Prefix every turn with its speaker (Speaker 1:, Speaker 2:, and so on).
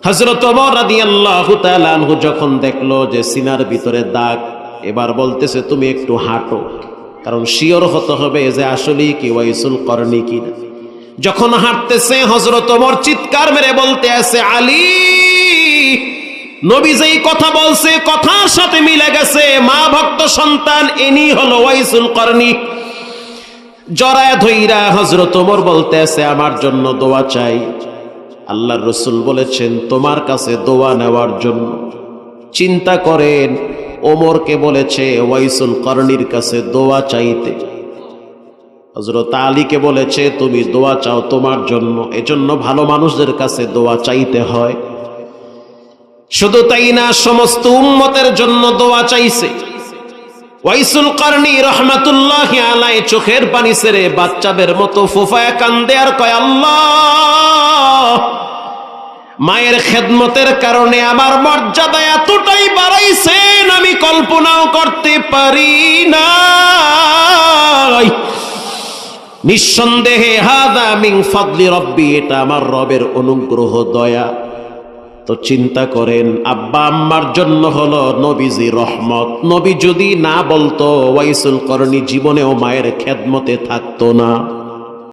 Speaker 1: হযরত ওমর রাদিয়াল্লাহু তাআলা আনহু যখন দেখলো যে সিনার ভিতরে দাগ, এবার বলতেছে তুমি একটু হাঁটো, কারণ শিওর হতে হবে যে আসলেই কি ওয়াইসুল করনি কিনা। যখন হাঁটতেছে হযরত ওমর চিৎকার মেরে বলতে আছে, আলী, নবী যেই কথা বলছে কথার সাথে মিলে গেছে, মা ভক্ত সন্তান ইনি হলো ওয়াইসুল করনি। জড়ায় ধইরা হযরত ওমর বলতে আছে আমার জন্য দোয়া চাই। আল্লাহর রাসূল বলেছেন তোমার কাছে দোয়া নেওয়ার জন্য। চিন্তা করেন, ওমরকে বলেছে ওয়াইসুল করনির কাছে দোয়া চাইতে, হযরত আলীকে বলেছে তুমি দোয়া চাও তোমার জন্য। এজন্য ভালো মানুষদের কাছে দোয়া চাইতে হয়। শুধু তাই না, সমস্ত উম্মতের জন্য দোয়া চাইছে। ওয়াইসুল করনি রাহমাতুল্লাহি আলাইহি চোখের পানি ছেড়ে বাচ্চাদের মতো ফুফায়া কান্দে আর কয়, আল্লাহ, মায়ের খেদমতের কারণে আমার মর্যাদা এতটাই বাড়াইছেন আমি কল্পনাও করতে পারি না। নিঃসন্দেহে হাদা মিন ফাদলি রব্বি, এটা আমার রবের অনুগ্রহ দয়া। তো চিন্তা করেন, আব্বা আম্মার জন্য হলো নবীজি রহমত। নবী যদি না বলতো ওয়াইসুল করনি জীবনেও মায়ের খেদমতে থাকতো না।